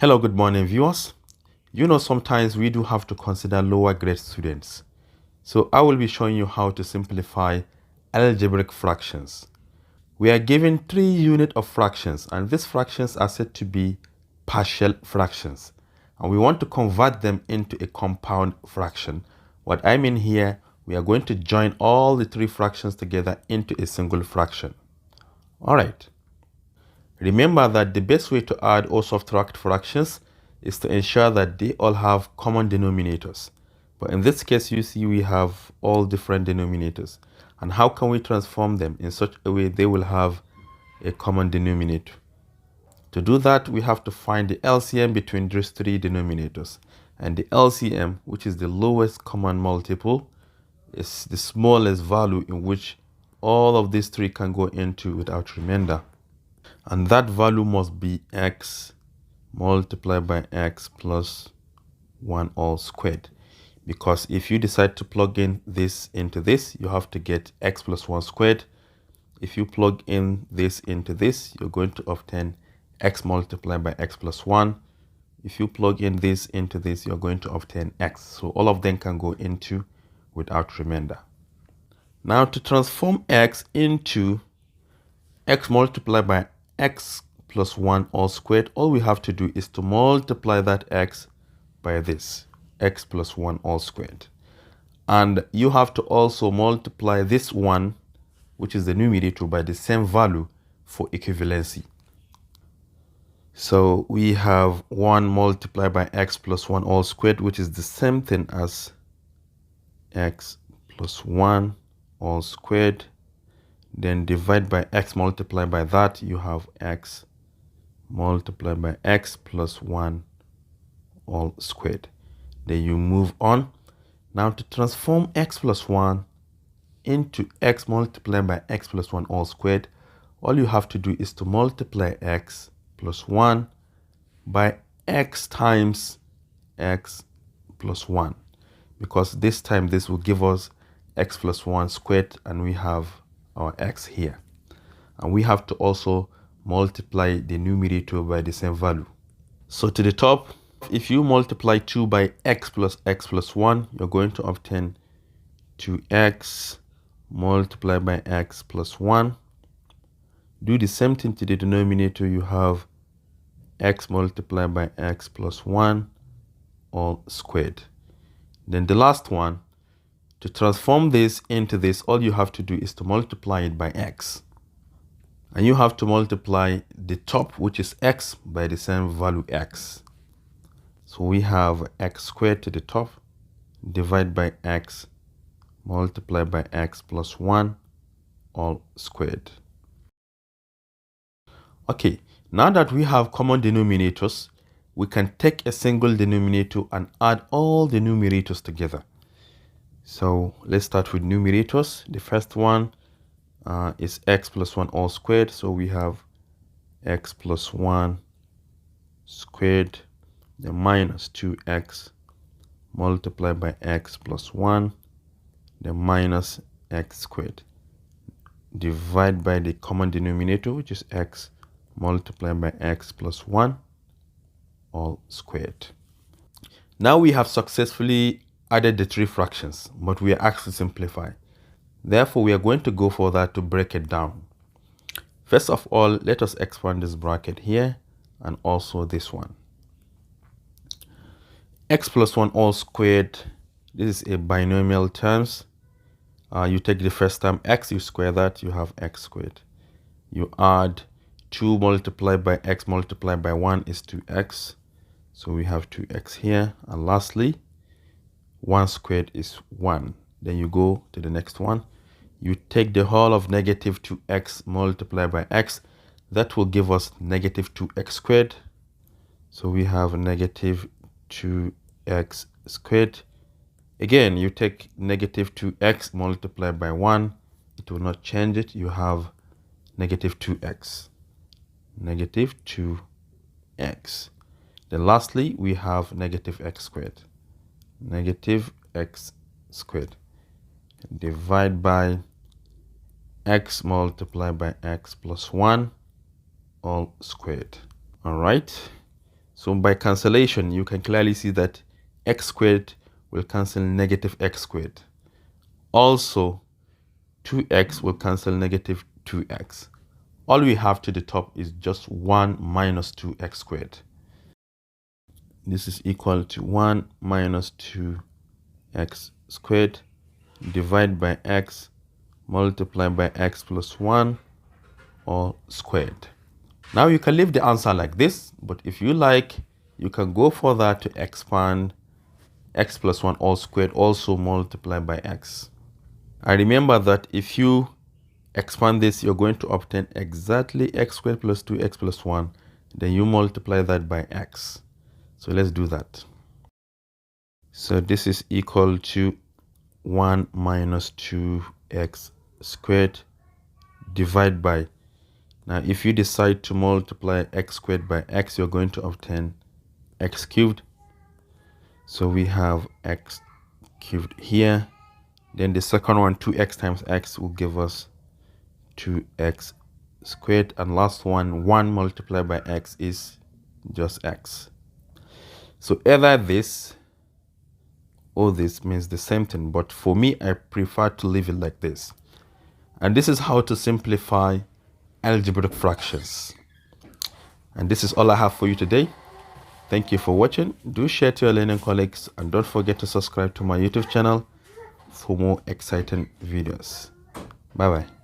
Hello, good morning, viewers. Sometimes we do have to consider lower grade students. So I will be showing you how to simplify algebraic fractions. We are given 3 units of fractions, and these fractions are said to be partial fractions. And we want to convert them into a compound fraction. What I mean here, we are going to join all the 3 fractions together into a single fraction. All right. Remember that the best way to add or subtract fractions is to ensure that they all have common denominators. But in this case, you see we have all different denominators. And how can we transform them in such a way they will have a common denominator? To do that, we have to find the LCM between these 3 denominators. And the LCM, which is the lowest common multiple, is the smallest value in which all of these 3 can go into without remainder. And that value must be x multiplied by x plus 1 all squared. Because if you decide to plug in this into this, you have to get x plus 1 squared. If you plug in this into this, you're going to obtain x multiplied by x plus 1. If you plug in this into this, you're going to obtain x. So all of them can go into without remainder. Now to transform x into x multiplied by x plus 1 all squared, all we have to do is to multiply that x by this, x plus 1 all squared. And you have to also multiply this 1, which is the numerator, by the same value for equivalency. So we have 1 multiplied by x plus 1 all squared, which is the same thing as x plus 1 all squared. Then divide by x multiplied by that, you have x multiplied by x plus 1 all squared. Then you move on. Now to transform x plus 1 into x multiplied by x plus 1 all squared, all you have to do is to multiply x plus 1 by x times x plus 1. Because this time this will give us x plus 1 squared, and we have our x here. And we have to also multiply the numerator by the same value. So to the top, if you multiply 2 by x plus 1, you're going to obtain 2x multiplied by x plus 1. Do the same thing to the denominator. You have x multiplied by x plus 1 all squared. Then the last one, to transform this into this, all you have to do is to multiply it by x. And you have to multiply the top, which is x, by the same value x. So we have x squared to the top, divide by x, multiply by x plus 1, all squared. Okay, now that we have common denominators, we can take a single denominator and add all the numerators together. So let's start with numerators. The first one is x plus 1 all squared. So we have x plus 1 squared, then minus 2x multiplied by x plus 1, then minus x squared. Divide by the common denominator, which is x multiplied by x plus 1 all squared. Now we have successfully added the 3 fractions, but we are asked to simplify. Therefore, we are going to go for that to break it down. First of all, let us expand this bracket here and also this one. X plus 1 all squared, this is a binomial terms. You take the first term x, you square that, you have x squared. You add 2 multiplied by x multiplied by 1 is 2x. So we have 2x here. And lastly, 1 squared is 1. Then you go to the next one. You take the whole of negative 2x multiplied by x. That will give us negative 2x squared. So we have negative 2x squared. Again, you take negative 2x multiplied by 1. It will not change it. You have negative 2x. Negative 2x. Then lastly, we have negative x squared. Negative x squared. Divide by x multiplied by x plus 1 all squared. All right. So by cancellation, you can clearly see that x squared will cancel negative x squared. Also, 2x will cancel negative 2x. All we have to the top is just 1 minus 2x squared. This is equal to 1 minus 2x squared divided by x multiplied by x plus 1 all squared. Now you can leave the answer like this, but if you like, you can go further to expand x plus 1 all squared also multiplied by x. And remember that if you expand this, you're going to obtain exactly x squared plus 2x plus 1. Then you multiply that by x. So let's do that. So this is equal to 1 minus 2x squared divided by, now if you decide to multiply x squared by x, you're going to obtain x cubed. So we have x cubed here. Then the second one, 2x times x, will give us 2x squared. And last one, 1 multiplied by x is just x. So either this or this means the same thing. But for me, I prefer to leave it like this. And this is how to simplify algebraic fractions. And this is all I have for you today. Thank you for watching. Do share to your learning colleagues and don't forget to subscribe to my YouTube channel for more exciting videos. Bye bye.